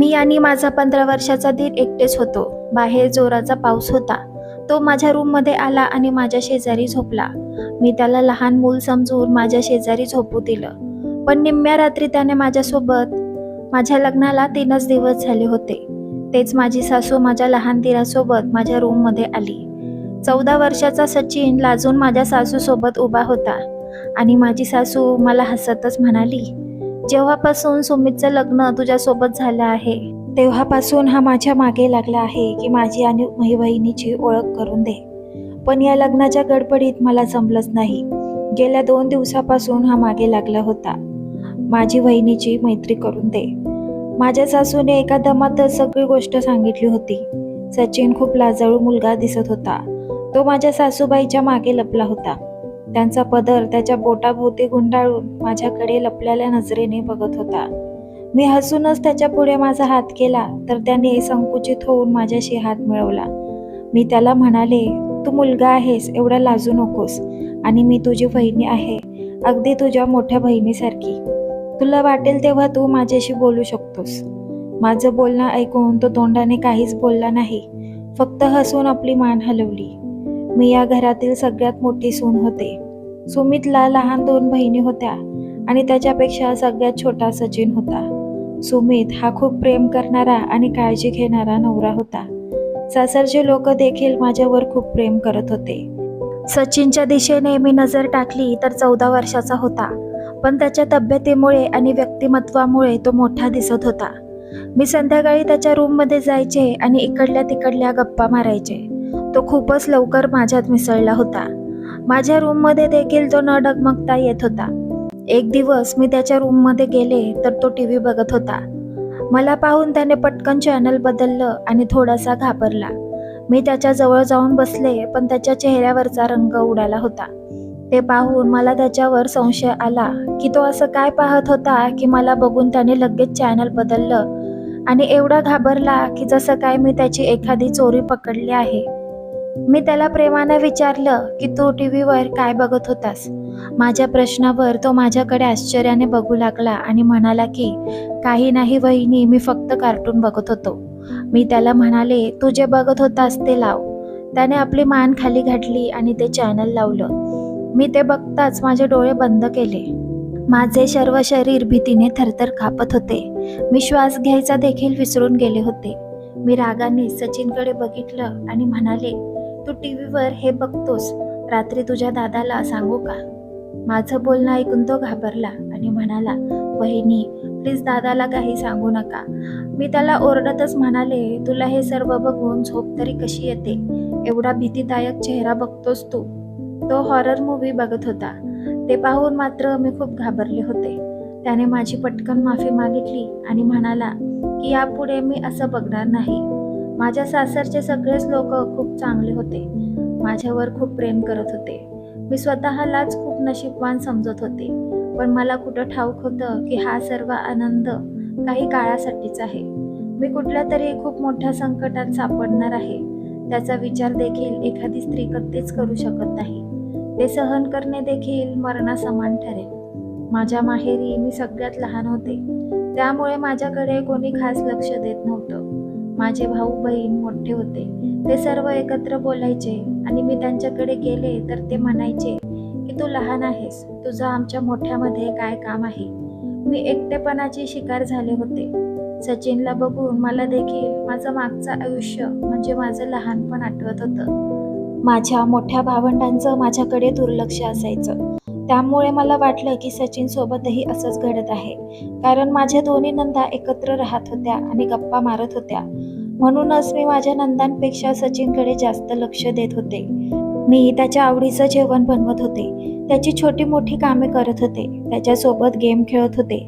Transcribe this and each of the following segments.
मी आणि माझा 15 वर्षाचा दीर एकटेच होतो. बाहेर जोराचा पाऊस होता. तो माझ्या रूममध्ये आला आणि माझ्या शेजारी झोपला. मी त्याला लहान मूल समजून माझ्या शेजारी झोपू दिलं. पण निम्म्या रात्री त्याने माझ्यासोबत माझ्या लग्नाला 3च दिवस झाले होते. तेच माझी सासू माझ्या लहान दीरासोबत माझ्या रूममध्ये आली. 14 वर्षाचा सचिन लाजून माझ्या सासूसोबत उभा होता आणि माझी सासू मला हसतच म्हणाली, जेव्हापासून सुमितचं लग्न तुझ्यासोबत झालं आहे तेव्हापासून हा माझ्या मागे लागला आहे की माझी आणि बहिणीची ओळख करून दे. पण या लग्नाच्या गडबडीत मला जमलंच नाही. गेल्या 2 दिवसापासून हा मागे लागला होता. माझी बहिणीची मैत्री करून दे. माझ्या सासूने एका दमातच सगळी गोष्ट सांगितली होती. सचिन खूप लाजाळू मुलगा दिसत होता. तो माझ्या सासूबाईच्या मागे लपला होता. त्यांचा पदर त्याच्या बोटाभोवती गुंडाळून माझ्याकडे लपलेल्या नजरेने बघत होता. मी हसूनच त्याच्या पुढे माझा हात केला तर त्याने संकुचित होऊन माझ्याशी हात मिळवला. मी त्याला म्हणाले, तू मुलगा आहेस, एवढा लाजू नकोस आणि मी तुझी बहिणी आहे, अगदी तुझ्या मोठ्या बहिणीसारखी. तुला वाटेल तेव्हा तू माझ्याशी बोलू शकतोस. माझं बोलणं ऐकून तो तोंडाने काहीच बोलला नाही, फक्त हसून आपली मान हलवली. मी या घरातील सगळ्यात मोठी सून होते. सुमितला लहान 2 बहिणी होत्या आणि त्याच्यापेक्षा सगळ्यात छोटा सचिन होता. सुमित हा खूप प्रेम करणारा आणि काळजी घेणारा नवरा होता. सासरचे लोक देखील माझ्यावर खूप प्रेम करत होते. सचिनच्या दिशेने मी नजर टाकली तर 14 वर्षाचा होता, पण त्याच्या तब्येतीमुळे आणि व्यक्तिमत्वामुळे तो मोठा दिसत होता. मी संध्याकाळी त्याच्या रूममध्ये जायचे आणि इकडल्या तिकडल्या गप्पा मारायचे. तो खूपच लवकर माझ्यात मिसळला होता. माझ्या रूममध्ये देखील तो न डगमगता येत होता. एक दिवस मी त्याच्या रूममध्ये गेले तर तो टीव्ही बघत होता. मला पाहून त्याने पटकन चॅनल बदललं आणि थोडासा घाबरला. मी त्याच्या जवळ जाऊन बसले पण त्याच्या चेहऱ्यावरचा रंग उडाला होता. ते पाहून मला त्याच्यावर संशय आला की तो असं काय पाहत होता की मला बघून त्याने लगेच चॅनल बदललं आणि एवढा घाबरला की जसं काय मी त्याची एखादी चोरी पकडली आहे. मी त्याला प्रेमाने विचारलं की तू टीव्हीवर काय बघत होतास. माझ्या प्रश्नावर तो माझ्याकडे आश्चर्याने बघू लागला आणि म्हणाला की काही नाही वहिनी, मी फक्त कार्टून बघत होतो. मी त्याला म्हणाले, तू जे बघत होतास ते लाव. त्याने आपली मान खाली घातली आणि ते चॅनल लावलं. मी ते बघताच माझे डोळे बंद केले. माझे सर्व शरीर भीतीने थरथर कापत होते. मी श्वास घ्यायचा देखील विसरून गेले होते. मी रागाने सचिनकडे बघितलं आणि म्हणाले, तू टीव्हीवर हे बघतोस, रात्री तुझ्या दादाला सांगू का? माझं बोलणं ऐकून तो घाबरला आणि म्हणाला, वहिनी प्लीज दादाला काही सांगू नका. मी त्याला ओरडतच म्हणाले, तुला हे सर्व बघून झोप तरी कशी येते? एवढा भीतीदायक चेहरा बघतोस तू. तो हॉरर मूव्ही बघत होता. ते पाहून मात्र मी खूप घाबरले होते. त्याने माझी पटकन माफी मागितली आणि म्हणाला की यापुढे मी असं बघणार नाही. माझ्या सासरचे सगळेच लोक खूप चांगले होते. माझ्यावर खूप प्रेम करत होते. मी स्वतःलाच खूप नशीबवान समजत होते. पण मला कुठं ठाऊक होतं की हा सर्व आनंद काही काळासाठीच आहे. मी कुठल्या तरी खूप मोठ्या संकटात सापडणार आहे. त्याचा विचार देखील एखादी स्त्री कधीच करू शकत नाही. ते सहन करणे देखील मरणासमान ठरेल. माझ्या माहेरी मी सगळ्यात लहान होते, त्यामुळे माझ्याकडे कोणी खास लक्ष देत नव्हतं. माझे भाऊ बहीण मोठे होते. ते सर्व एकत्र बोलायचे आणि मी त्यांच्याकडे गेले तर ते म्हणायचे की तू लहान आहेस, तुझं आमच्या मोठ्यामध्ये काय काम आहे. मी एकटेपणाची शिकार झाले होते. सचिनला बघून मला देखील माझं मागचं आयुष्य म्हणजे माझं लहानपण आठवत होतं. माझ्या मोठ्या भावंडांचं माझ्याकडे दुर्लक्ष असायचं. त्यामुळे मला वाटलं की सचिन सोबतही असंच घडत आहे, कारण माझ्या दोन्ही नंदा एकत्र राहत होत्या आणि गप्पा मारत होत्या. म्हणूनच मी माझ्या नंदांपेक्षा सचिनकडे जास्त लक्ष देत होते. मी त्याच्या आवडीचं जेवण बनवत होते, त्याची छोटी मोठी कामे करत होते, त्याच्यासोबत गेम खेळत होते,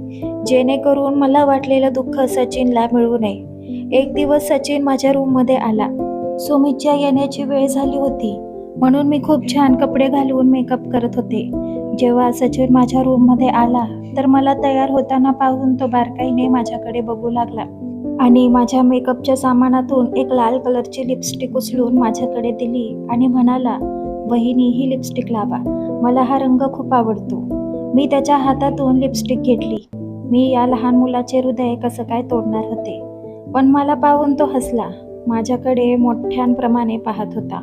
जेणेकरून मला वाटलेलं दुःख सचिनला मिळू नये. एक दिवस सचिन माझ्या रूममध्ये आला. सुमितच्या येण्याची वेळ झाली होती, म्हणून मी खूप छान कपडे घालून मेकअप करत होते. जेव्हा सचिन माझ्या रूममध्ये आला तर मला तयार होताना पाहून तो बारकाईने माझ्याकडे बघू लागला आणि माझ्या मेकअपच्या सामानातून एक लाल कलरची लिपस्टिक उचलून माझ्याकडे दिली आणि म्हणाला, वहिनी ही लिपस्टिक लावा, मला हा रंग खूप आवडतो. मी त्याच्या हातातून लिपस्टिक घेतली. मी या लहान मुलाचे हृदय कसं काय तोडणार होते. पण मला पाहून तो हसला. माझ्याकडे मोठ्यांप्रमाणे पाहत होता.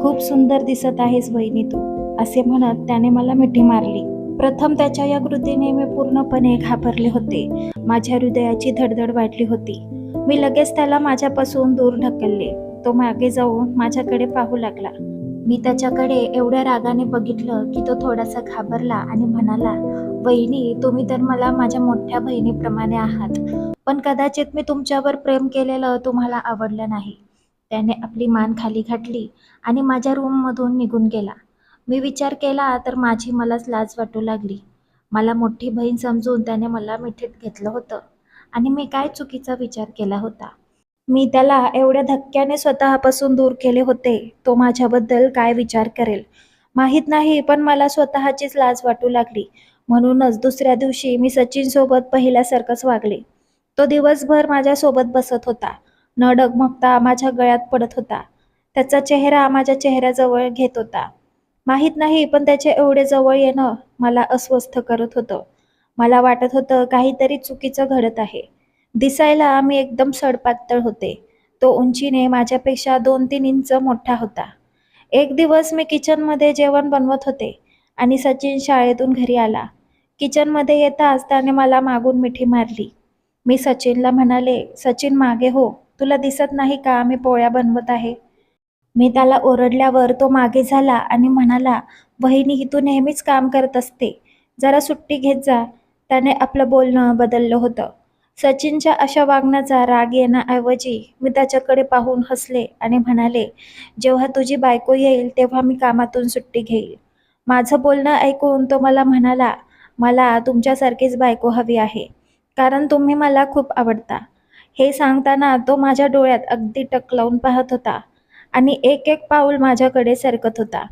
खूप सुंदर दिसत आहेस वहिनी तू, असे म्हणत त्याने मला मिठी मारली. प्रथम त्याच्या या कृतीने मी पूर्णपणे घाबरले होते. माझ्या हृदयाची धडधड वाढली होती. मी लगेच त्याला माझ्यापासून दूर ढकलले. तो मागे जाऊन माझ्याकडे पाहू लागला. मी त्याच्याकडे एवढ्या रागाने बघितलं की तो थोडासा घाबरला आणि म्हणाला, वहिनी तुम्ही तर मला माझ्या मोठ्या बहिणीप्रमाणे आहात, पण कदाचित मी तुमच्यावर प्रेम केलेलं तुम्हाला आवडलं नाही. त्याने आपली मान खाली घातली आणि माझ्या रूममधून निघून गेला. मी विचार केला तर माझी मलाच लाज वाटू लागली. मला मोठी बहीण समजून त्याने मला मिठीत घेतलं होतं आणि मी काय चुकीचा विचार केला होता. मी त्याला एवढ्या धक्क्याने स्वतःपासून दूर केले होते. तो माझ्याबद्दल काय विचार करेल माहीत नाही, पण मला स्वतःचीच लाज वाटू लागली. म्हणूनच दुसऱ्या दिवशी मी सचिनसोबत पहिल्यासारखंच वागले. तो दिवसभर माझ्यासोबत बसत होता. न डगमगता माझ्या गळ्यात पडत होता. त्याचा चेहरा माझ्या चेहऱ्याजवळ घेत होता. माहीत नाही, पण त्याचे एवढे जवळ येणं मला अस्वस्थ करत होतं. मला वाटत होतं काहीतरी चुकीचं घडत आहे. दिसायला मी एकदम सडपातळ होते. तो उंचीने माझ्यापेक्षा 2-3 इंच मोठा होता. एक दिवस मी किचनमध्ये जेवण बनवत होते आणि सचिन शाळेतून घरी आला. किचनमध्ये येताच त्याने मला मागून मिठी मारली. मी सचिनला म्हणाले, सचिन मागे हो, तुला दिसत नाही का मी पोळ्या बनवत आहे. मी त्याला ओरडल्यावर तो मागे झाला आणि म्हणाला, वहिनी तू नेहमीच काम करत असते, जरा सुट्टी घेत जा. त्याने आपलं बोलणं बदललं होतं. सचिनच्या अशा वागण्याचा राग येण्याऐवजी मी त्याच्याकडे पाहून हसले आणि म्हणाले, जेव्हा तुझी बायको येईल तेव्हा मी कामातून सुट्टी घेईल. माझं बोलणं ऐकून तो मला म्हणाला, मला तुमच्यासारखीच बायको हवी आहे, कारण तुम्ही मला खूप आवडता. हे सांगताना तो माझ्या डोळ्यात अगदी टक लावून पाहत होता आणि एक एक पाऊल माझ्याकडे सरकत होता.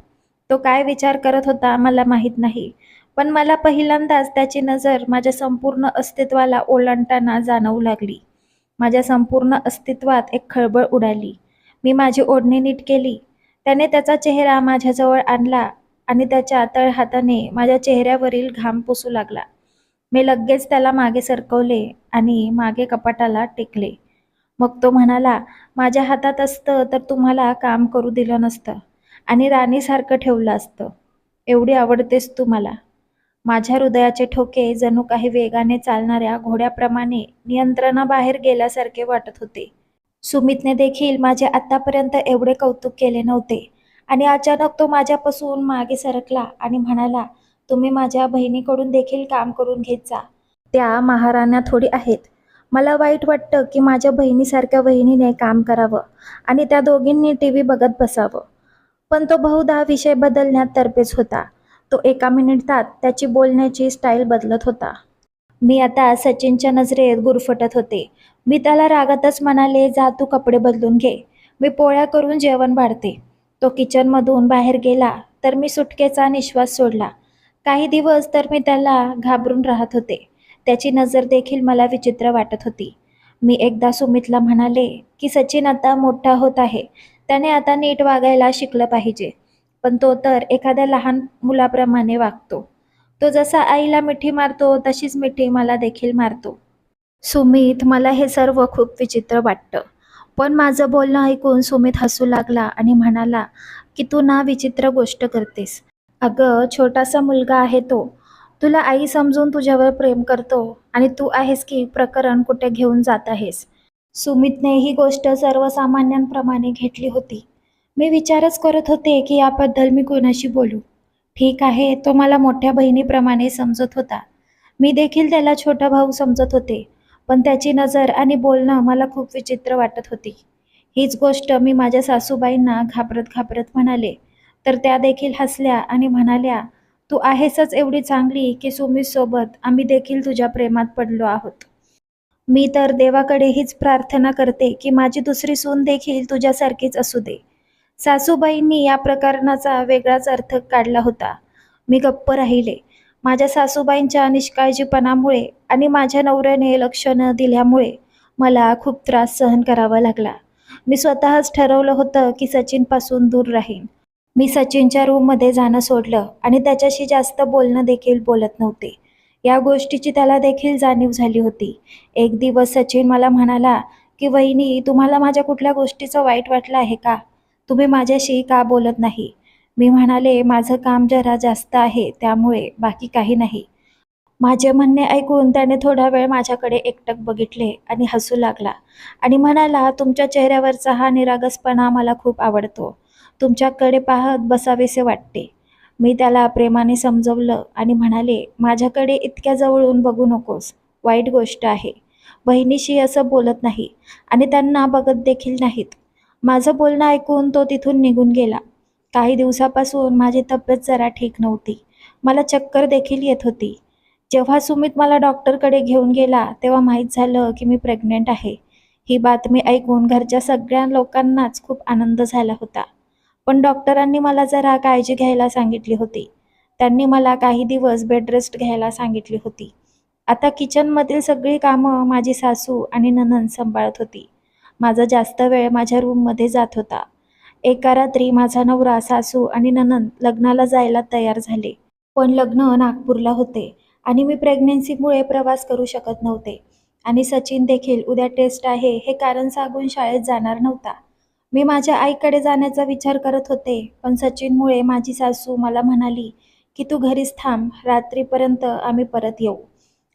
तो काय विचार करत होता मला माहीत नाही, पण मला पहिल्यांदाच त्याची नजर माझ्या संपूर्ण अस्तित्वाला ओलांडताना जाणवू लागली. माझ्या संपूर्ण अस्तित्वात एक खळबळ उडाली. मी माझी ओढणी नीट केली. त्याने त्याचा चेहरा माझ्याजवळ आणला आणि त्याच्या तळहाताने माझ्या चेहऱ्यावरील घाम पुसू लागला. मी लगेच त्याला मागे सरकवले आणि मागे कपाटाला टेकले. मग तो म्हणाला, माझ्या हातात असतं तर तुम्हाला काम करू दिलं नसतं आणि राणीसारखं ठेवलं असतं. एवढी आवडतेस तू मला. माझ्या हृदयाचे ठोके जणू काही वेगाने चालणाऱ्या घोड्याप्रमाणे नियंत्रणाबाहेर गेल्यासारखे वाटत होते. सुमितने देखील माझे आतापर्यंत एवढे कौतुक केले नव्हते आणि अचानक तो माझ्यापासून मागे सरकला आणि म्हणाला, तुम्ही माझ्या बहिणीकडून देखील काम करून घेत जा. त्या महाराण्या थोडी आहेत. मला वाईट वाटतं की माझ्या बहिणीसारख्या वहिनीने काम करावं आणि त्या दोघींनी टीव्ही बघत बसावं. पण तो बहुधा विषय बदलण्यात तरबेज होता. तो एका मिनिटात त्याची बोलण्याची स्टाईल बदलत होता. मी आता सचिनच्या नजरेत गुरफटत होते. मी त्याला रागातच म्हणाले, जा तू कपडे बदलून घे. मी पोळ्या करून जेवण वाढते. तो किचनमधून बाहेर गेला तर मी सुटकेचा निश्वास सोडला. काही दिवस तर मी त्याला घाबरून राहत होते. त्याची नजर देखील मला विचित्र वाटत होती. मी एकदा सुमितला म्हणाले की सचिन आता मोठा होत आहे. त्याने आता नीट वागायला शिकलं पाहिजे. पण तो तर एखाद्या लहान मुलाप्रमाणे वागतो. तो जसा आईला मिठी मारतो तशीच मिठी मला देखील मारतो. सुमित, मला हे सर्व खूप विचित्र वाटतं. पण माझं बोलणं ऐकून सुमित हसू लागला आणि म्हणाला, की तू ना विचित्र गोष्ट करतेस. अगं छोटासा मुलगा आहे तो. तुला आई समजून तुझ्यावर प्रेम करतो आणि तू आहेस की प्रकरण कुठे घेऊन जात आहेस. सुमितने ही गोष्ट सर्वसामान्यांप्रमाणे घेतली होती. मी विचारच करत होते की याबद्दल मी कोणाशी बोलू. ठीक आहे, तो मला मोठ्या बहिणीप्रमाणे समजत होता. मी देखील त्याला छोटा भाऊ समजत होते. पण त्याची नजर आणि बोलणं मला खूप विचित्र वाटत होती. हीच गोष्ट मी माझ्या सासूबाईंना घाबरत घाबरत म्हणाले, तर त्या देखील हसल्या आणि म्हणाल्या, तू आहेसच एवढी चांगली की सुमितसोबत आम्ही देखील तुझ्या प्रेमात पडलो आहोत. मी तर देवाकडे हीच प्रार्थना करते की माझी दुसरी सून देखील तुझ्यासारखीच असू दे. सासूबाईंनी या प्रकरणाचा वेगळाच अर्थ काढला होता. मी गप्प राहिले. माझ्या सासूबाईंच्या निष्काळजीपणामुळे आणि माझ्या नवऱ्याने लक्ष न दिल्यामुळे मला खूप त्रास सहन करावा लागला. मी स्वतःच ठरवलं होतं की सचिनपासून दूर राहीन. मी सचिनच्या रूममध्ये जाणं सोडलं आणि त्याच्याशी जास्त बोलणं देखील बोलत नव्हते. या गोष्टीची त्याला देखील जाणीव झाली होती. एक दिवस सचिन मला म्हणाला की "वहिनी, तुम्हाला माझ्या कुठल्या गोष्टीचं वाईट वाटलं आहे का? तुम्ही माझ्याशी का बोलत नाही?" मी म्हणाले, "माझं काम जरा जास्त आहे त्यामुळे, बाकी काही नाही." माझे म्हणणे ऐकून त्याने थोडा वेळ माझ्याकडे एकटक बघितले आणि हसू लागला आणि म्हणाला, "तुमच्या चेहऱ्यावरचा हा निरागसपणा मला खूप आवडतो. तुमच्याकडे पाहत बसावेसे वाटते." मी त्याला प्रेमाने समजवलं आणि म्हणाले, "माझ्याकडे इतक्या जवळून बघू नकोस. वाईट गोष्ट आहे. बहिणीशी असं बोलत नाही आणि त्यांना बघत देखील नाहीत." माझं बोलणं ऐकून तो तिथून निघून गेला. काही दिवसापासून माझी तब्येत जरा ठीक नव्हती. मला चक्कर देखील येत होती. जेव्हा सुमित मला डॉक्टरकडे घेऊन गेला, तेव्हा माहीत झालं की मी प्रेग्नंट आहे. ही बातमी ऐकून घरच्या सगळ्या लोकांनाच खूप आनंद झाला होता. पण डॉक्टरांनी मला जरा काळजी घ्यायला सांगितली होती. त्यांनी मला काही दिवस बेड रेस्ट घ्यायला सांगितली होती. आता किचनमधील सगळी कामं माझी सासू आणि नणंद सांभाळत होती. माझा जास्त वेळ माझ्या रूममध्ये जात होता. एका रात्री माझा नवरा, सासू आणि नणंद लग्नाला जायला तयार झाले. पण लग्न नागपूरला होते आणि मी प्रेग्नन्सीमुळे प्रवास करू शकत नव्हते आणि सचिन देखील उद्या टेस्ट आहे हे कारण सांगून शाळेत जाणार नव्हता. मी माझ्या आईकडे जाण्याचा विचार करत होते, पण सचिनमुळे माझी सासू मला म्हणाली की "तू घरीच थांब, रात्रीपर्यंत आम्ही परत येऊ."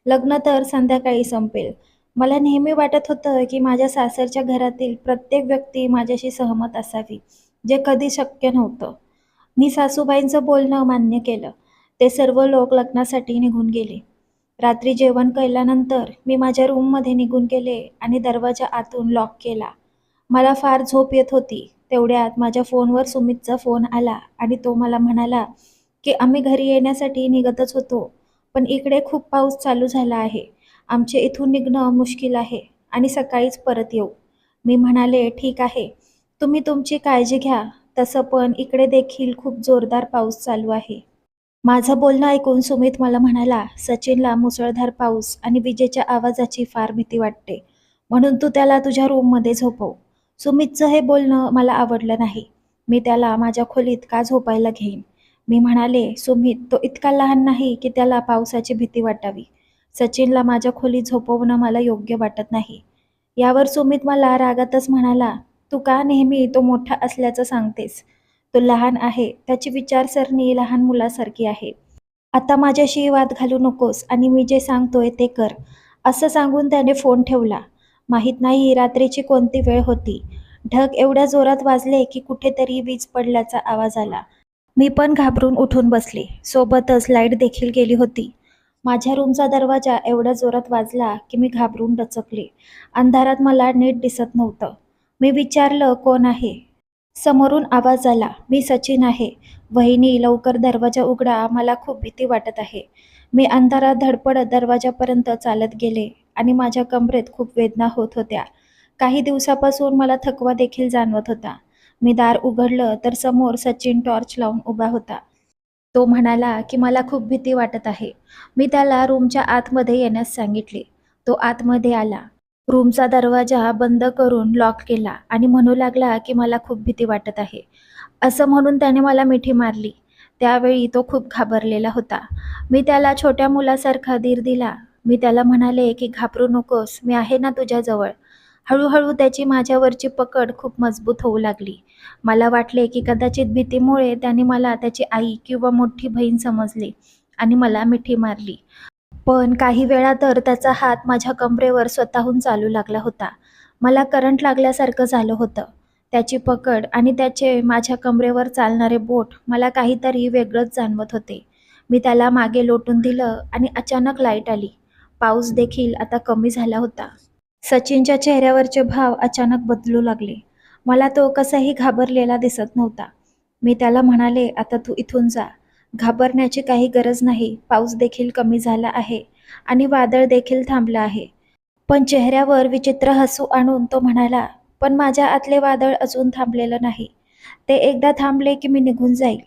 लग्न तर संध्याकाळी संपेल. मला नेहमी वाटत होतं की माझ्या सासरच्या घरातील प्रत्येक व्यक्ती माझ्याशी सहमत असावी, जे कधी शक्य नव्हतं. मी सासूबाईंचं बोलणं मान्य केलं. ते सर्व लोक लग्नासाठी निघून गेले. रात्री जेवण केल्यानंतर मी माझ्या रूममध्ये निघून गेले आणि दरवाजा आतून लॉक केला. मला फार झोप येत होती. तेवढ्यात माझ्या फोनवर सुमितचा फोन आला आणि तो मला म्हणाला की "आम्ही घरी येण्यासाठी निघतच होतो, पण इकडे खूप पाऊस चालू झाला आहे. आमचे इथून निघणं मुश्किल आहे आणि सकाळीच परत येऊ." मी म्हणाले, "ठीक आहे. तुम्ही तुमची काळजी घ्या. तसं पण इकडे देखील खूप जोरदार पाऊस चालू आहे." माझं बोलणं ऐकून सुमित मला म्हणाला, "सचिनला मुसळधार पाऊस आणि विजेच्या आवाजाची फार भीती वाटते, म्हणून तू त्याला तुझ्या रूममध्ये झोपव." सुमितचं हे बोलणं मला आवडलं नाही. मी त्याला माझ्या खोलीत का झोपायला घेईन? मी म्हणाले, "सुमित, तो इतका लहान नाही की त्याला पावसाची भीती वाटावी. सचिनला माझ्या खोलीत झोपवणं मला योग्य वाटत नाही." यावर सुमित मला रागातच म्हणाला, "तू का नेहमी तो मोठा असल्याचं सांगतेस? तो लहान आहे. त्याची विचारसरणी लहान मुलासारखी आहे. आता माझ्याशी वाद घालू नकोस आणि मी जे सांगतोय ते कर." असं सांगून त्याने फोन ठेवला. माहीत नाही रात्रीची कोणती वेळ होती. ढग एवढ्या जोरात वाजले की कुठेतरी वीज पडल्याचा आवाज आला. मी पण घाबरून उठून बसले. सोबतच लाईट देखील गेली होती. माझ्या रूमचा दरवाजा एवढ्या जोरात वाजला की मी घाबरून डचकले. अंधारात मला नीट दिसत नव्हतं. मी विचारलं, "कोण आहे?" समोरून आवाज आला, "मी सचिन आहे. वहिनी, लवकर दरवाजा उघडा, मला खूप भीती वाटत आहे." मी अंधारात धडपडत दरवाजापर्यंत चालत गेले आणि माझ्या कमरेत खूप वेदना होत होत्या. काही दिवसापासून मला थकवा देखील जाणवत होता. मी दार उघडलं तर समोर सचिन टॉर्च लावून उभा होता. तो म्हणाला की "मला खूप भीती वाटत आहे." मी त्याला रूमच्या आतमध्ये येण्यास सांगितले. तो आतमध्ये आला. रूमचा दरवाजा बंद करून लॉक केला आणि म्हणू लागला की "मला खूप भीती वाटत आहे." असं म्हणून त्याने मला मिठी मारली. त्यावेळी तो खूप घाबरलेला होता. मी त्याला छोट्या मुलासारखा धीर दिला. मी त्याला म्हणाले की "घाबरू नकोस, मी आहे ना तुझ्याजवळ." हळूहळू त्याची माझ्यावरची पकड खूप मजबूत होऊ लागली. मला वाटले की कदाचित भीतीमुळे त्याने मला त्याची आई किंवा मोठी बहीण समजले आणि मला मिठी मारली. पण काही वेळा तर त्याचा हात माझ्या कमरेवर स्वतःहून चालू लागला होता. मला करंट लागल्यासारखं झालं होतं. त्याची पकड आणि त्याचे माझ्या कमरेवर चालणारे बोट मला काहीतरी वेगळंच जाणवत होते. मी त्याला मागे लोटून दिलं आणि अचानक लाईट आली. पाऊस देखील आता कमी झाला होता. सचिनच्या चेहऱ्यावरचे भाव अचानक बदलू लागले. मला तो कसाही घाबरलेला दिसत नव्हता. मी त्याला म्हणाले, "आता तू इथून जा. घाबरण्याची काही गरज नाही. पाऊस देखील कमी झाला आहे आणि वादळ देखील थांबलं आहे." पण चेहऱ्यावर विचित्र हसू आणून तो म्हणाला, "पण माझ्या आतले वादळ अजून थांबलेलं नाही. ते एकदा थांबले की मी निघून जाईल."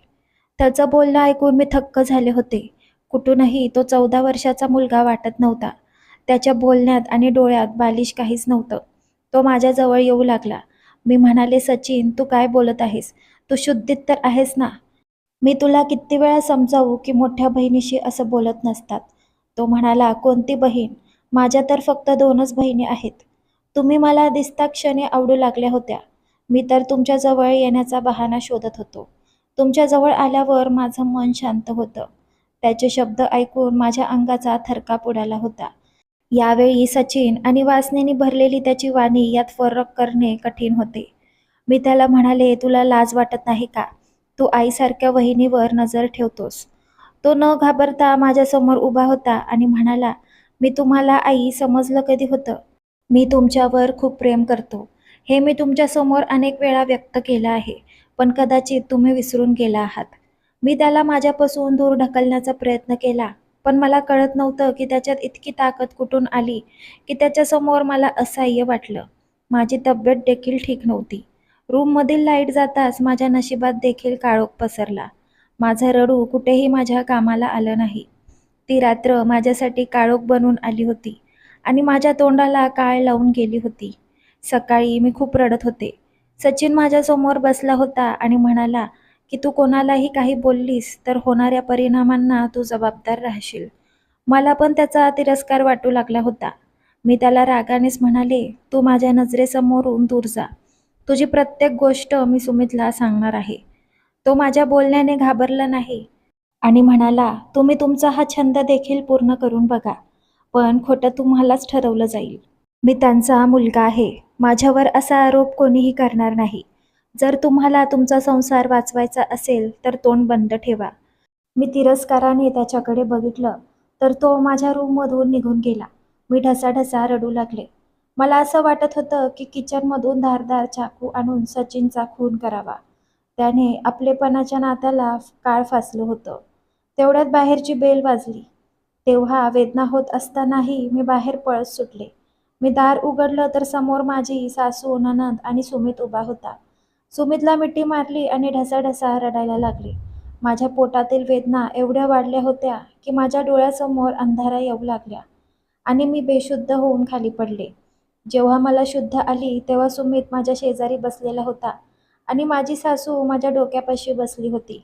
त्याचं बोलणं ऐकून मी थक्क झाले होते. कुठूनही तो 14 वर्षाचा मुलगा वाटत नव्हता. त्याच्या बोलण्यात आणि डोळ्यात बालिश काहीच नव्हतं. तो माझ्याजवळ येऊ लागला. मी म्हणाले, "सचिन, तू काय बोलत आहेस? तू शुद्धीत तर आहेस ना? मी तुला किती वेळा समजावू की मोठ्या बहिणीशी असं बोलत नसतात." तो म्हणाला, "कोणती बहीण? माझ्या तर फक्त 2च बहिणी आहेत." तुम्ही मला दिसता क्षणी आवडू लागल्या होत्या. मी तर तुमच्या जवळ येण्याचा बहाणा शोधत होतो. तुमच्या जवळ आल्यावर माझं मन शांत होतं. त्याचे शब्द ऐकून माझ्या अंगाचा थरकाप उडाला होता. यावेळी सचिन आणि वासनेने भरलेली त्याची वाणी यात फरक करणे कठीण होते. मी त्याला म्हणाले, तुला लाज वाटत नाही का? तू आईसारख्या वहिनीवर नजर ठेवतोस. तो न घाबरता माझ्यासमोर उभा होता आणि म्हणाला, मी तुम्हाला आई समजलं कधी होतं? मी तुमच्यावर खूप प्रेम करतो. हे मी तुमच्यासमोर अनेक वेळा व्यक्त केलं आहे, पण कदाचित तुम्ही विसरून गेला आहात. मी त्याला माझ्यापासून दूर ढकलण्याचा प्रयत्न केला, पण मला कळत नव्हतं की त्याच्यात इतकी ताकद कुठून आली की त्याच्यासमोर मला असह्य वाटलं. माझी तब्येत देखील ठीक नव्हती. रूममधील लाईट जाताच माझ्या नशिबात देखील काळोख पसरला. माझं रडू कुठेही माझ्या कामाला आलं नाही. ती रात्र माझ्यासाठी काळोख बनून आली होती आणि माझ्या तोंडाला काळ लावून गेली होती. सकाळी मी खूप रडत होते. सचिन माझ्यासमोर बसला होता आणि म्हणाला की तू कोणालाही काही बोललीस तर होणाऱ्या परिणामांना तू जबाबदार राहशील. मला पण त्याचा तिरस्कार वाटू लागला होता. मी त्याला रागानेच म्हणाले, तू माझ्या नजरेसमोरून दूर जा. तुझी प्रत्येक गोष्ट मी सुमितला सांगणार आहे. तो माझ्या बोलण्याने घाबरला नाही आणि म्हणाला, तुम्ही तुमचा हा छंद देखील पूर्ण करून बघा, पण खोटं तुम्हालाच ठरवलं जाईल. मी त्यांचा मुलगा आहे. माझ्यावर असा आरोप कोणीही करणार नाही. जर तुम्हाला तुमचा संसार वाचवायचा असेल तर तोंड बंद ठेवा. मी तिरस्काराने त्याच्याकडे बघितलं तर तो माझ्या रूममधून निघून गेला. मी ढसाढसा रडू लागले. मला असं वाटत होतं की किचनमधून धारदार चाकू आणून सचिनचा खून करावा. त्याने आपलेपणाच्या नात्याला काळ फासलं होतं. तेवढ्यात बाहेरची बेल वाजली. तेव्हा वेदना होत असतानाही मी बाहेर पळत सुटले. मी दार उघडलं तर समोर माझी सासू, नणंद आणि सुमित उभा होता. सुमितला मिठी मारली आणि ढसाढसा रडायला लागले. माझ्या पोटातील वेदना एवढ्या वाढल्या होत्या की माझ्या डोळ्यासमोर अंधारा येऊ लागल्या आणि मी बेशुद्ध होऊन खाली पडले. जेव्हा मला शुद्ध आली तेव्हा सुमित माझ्या शेजारी बसलेला होता आणि माझी सासू माझ्या डोक्यापाशी बसली होती.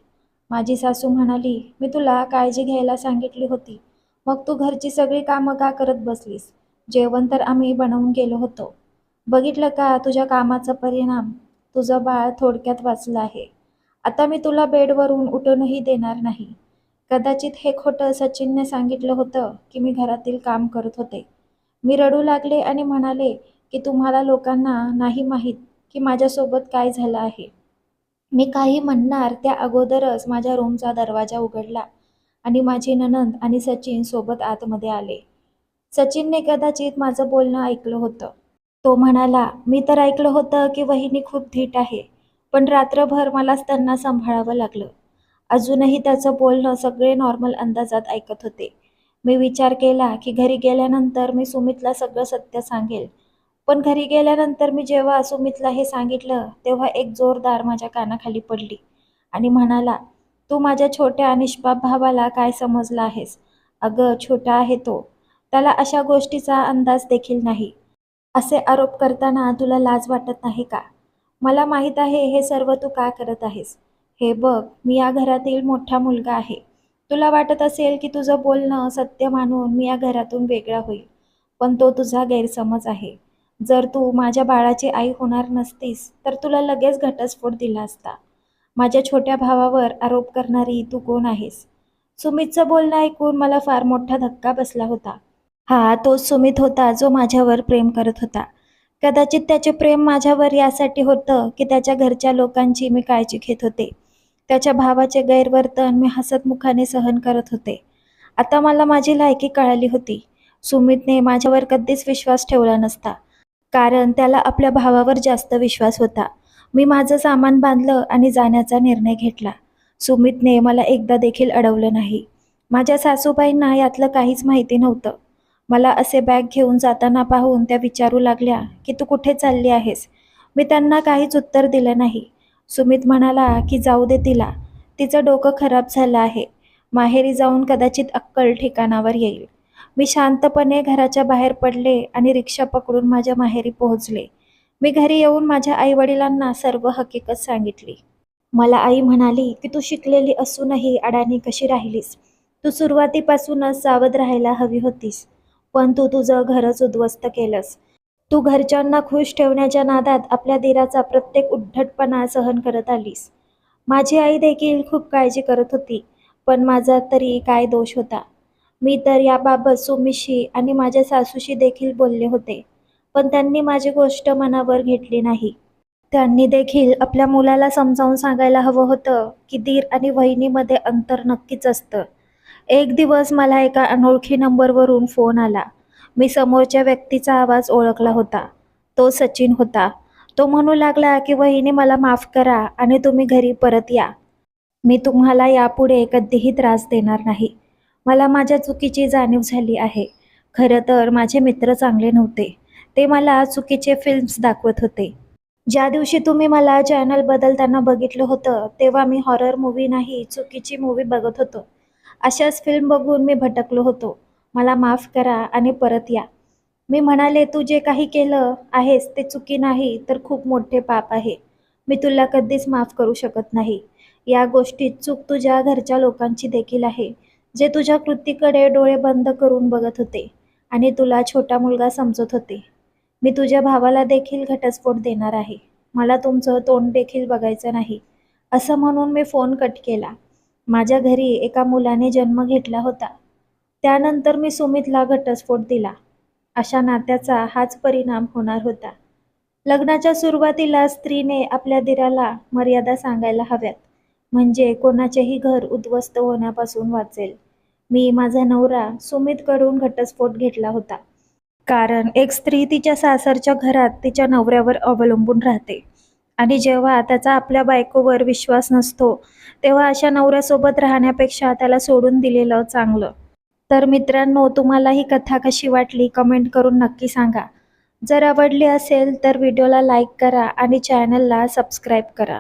माझी सासू म्हणाली, मी तुला काळजी घ्यायला सांगितली होती, मग तू घरची सगळी कामं का करत बसलीस? जेवण तर आम्ही बनवून गेलो होतो. बघितलं का तुझ्या कामाचा परिणाम? तुझं बाळ थोडक्यात वाचलं आहे. आता मी तुला बेडवरून उठूनही देणार नाही. कदाचित हे खोटं सचिनने सांगितलं होतं की मी घरातील काम करत होते. मी रडू लागले आणि म्हणाले की तुम्हाला लोकांना नाही माहीत की माझ्यासोबत काय झालं आहे. मी काही म्हणणार त्या अगोदरच माझ्या रूमचा दरवाजा उघडला आणि माझी नणंद आणि सचिन सोबत आतमध्ये आले. सचिनने कदाचित माझं बोलणं ऐकलं होतं. तो म्हणाला, मी तर ऐकलं होतं की वहिनी खूप धीट आहे, पण रात्रभर मलाच त्यांना सांभाळावं लागलं. अजूनही त्याचं बोलणं सगळे नॉर्मल अंदाजात ऐकत होते. मी विचार केला की घरी गेल्यानंतर मी सुमितला सगळं सत्य सांगेल. पण घरी गेल्यानंतर मी जेव्हा सुमितला हे सांगितलं तेव्हा एक जोरदार माझ्या कानाखाली पडली आणि म्हणाला, तू माझ्या छोट्या निष्पाप भावाला काय समजला आहेस? अगं छोटा आहे तो. त्याला अशा गोष्टीचा अंदाज देखील नाही. असे आरोप करताना तुला लाज वाटत नाही का? मला माहीत आहे हे सर्व तू का करत आहेस. हे बघ, मी या घरातील मोठा मुलगा आहे. तुला वाटत असेल की तुझं बोलणं सत्य मानून मी या घरातून वेगळा होईल, पण तो तुझा गैरसमज आहे. जर तू माझ्या बाळाची आई होणार नसतीस तर तुला लगेच घटस्फोट दिला असता. माझ्या छोट्या भावावर आरोप करणारी तू कोण आहेस? सुमितचं बोलणं ऐकून मला फार मोठा धक्का बसला होता. हा तोच सुमित होता जो माझ्यावर प्रेम करत होता. कदाचित त्याचे प्रेम माझ्यावर यासाठी होतं की त्याच्या घरच्या लोकांची मी काळजी घेत होते. त्याच्या भावाचे गैरवर्तन मी हसतमुखाने सहन करत होते. आता मला माझी लायकी कळाली होती. सुमितने माझ्यावर कधीच विश्वास ठेवला नसता, कारण त्याला आपल्या भावावर जास्त विश्वास होता. मी माझं सामान बांधलं आणि जाण्याचा निर्णय घेतला. सुमितने मला एकदा देखील अडवलं नाही. माझ्या सासूबाईंना यातलं काहीच माहिती नव्हतं. मला असे बॅग घेऊन जाताना पाहून त्या विचारू लागल्या की तू कुठे चालली आहेस? मी त्यांना काहीच उत्तर दिलं नाही. सुमित म्हणाला की जाऊ दे तिला, तिचं डोकं खराब झालं आहे. माहेरी जाऊन कदाचित अक्कल ठिकाणावर येईल. मी शांतपणे घराच्या बाहेर पडले आणि रिक्षा पकडून माझ्या माहेरी पोहोचले. मी घरी येऊन माझ्या आईवडिलांना सर्व हकीकत सांगितली. मला आई म्हणाली की तू शिकलेली असूनही अडाणी कशी राहिलीस? तू सुरुवातीपासूनच सावध राहायला हवी होतीस, पण तू तुझं घरच उद्ध्वस्त केलंस. तू घरच्यांना खुश ठेवण्याच्या नादात आपल्या दीराचा प्रत्येक उद्धटपणा सहन करत आलीस. माझी आई देखील खूप काळजी करत होती, पण माझा तरी काय दोष होता? मी तर याबाबत सुमीशी आणि माझ्या सासूशी देखील बोलले होते, पण त्यांनी माझी गोष्ट मनावर घेतली नाही. त्यांनी देखील आपल्या मुलाला समजावून सांगायला हवं होतं की दीर आणि वहिनीमध्ये अंतर नक्कीच असतं. एक दिवस मला एका अनोळखी नंबरवरून फोन आला. मी समोरच्या व्यक्तीचा आवाज ओळखला होता. तो सचिन होता. तो म्हणू लागला की वहिनी मला माफ करा आणि तुम्ही घरी परत या. मी तुम्हाला यापुढे कधीही त्रास देणार नाही. मला माझ्या चुकीची जाणीव झाली आहे. खरं तर माझे मित्र चांगले नव्हते. ते मला चुकीचे फिल्म्स दाखवत होते. ज्या दिवशी तुम्ही मला चॅनल बदलताना बघितलं होतं, तेव्हा मी हॉरर मूव्ही नाही, चुकीची मूव्ही बघत होतो. अशाच फिल्म बघून मी भटकलो होतो. मला माफ करा आणि परत या. मी म्हणाले, तू जे काही केलं आहेस ते चुकी नाही, तर खूप मोठे पाप आहे. मी तुला कधीच माफ करू शकत नाही. या गोष्टीत चूक तुझ्या घरच्या लोकांची देखील आहे, जे तुझ्या कृतीकडे डोळे बंद करून बघत होते आणि तुला छोटा मुलगा समजत होते. मी तुझ्या भावाला देखील घटस्फोट देणार आहे. मला तुमचं तोंड देखील बघायचं नाही. असं म्हणून मी फोन कट केला. माझ्या घरी एका मुलाने जन्म घेतला होता. त्यानंतर मी सुमितला घटस्फोट दिला. अशा नात्याचा हाच परिणाम होणार होता. लग्नाच्या सुरुवातीला स्त्रीने आपल्या दिराला मर्यादा सांगायला हव्यात, म्हणजे कोणाचेही घर उद्ध्वस्त होण्यापासून वाचेल. मी माझा नवरा सुमितकडून घटस्फोट घेतला होता. कारण एक स्त्री तिच्या सासरच्या घरात तिच्या नवऱ्यावर अवलंबून राहते आणि जेव्हा त्याचा आपल्या बायकोवर विश्वास नसतो, तेव्हा अशा नवऱ्यासोबत राहण्यापेक्षा त्याला सोडून दिलेलं चांगलं. तर मित्रांनो, तुम्हाला ही कथा कशी वाटली कमेंट करून नक्की सांगा. जर आवडली असेल तर व्हिडिओला लाईक करा आणि चॅनलला सबस्क्राईब करा.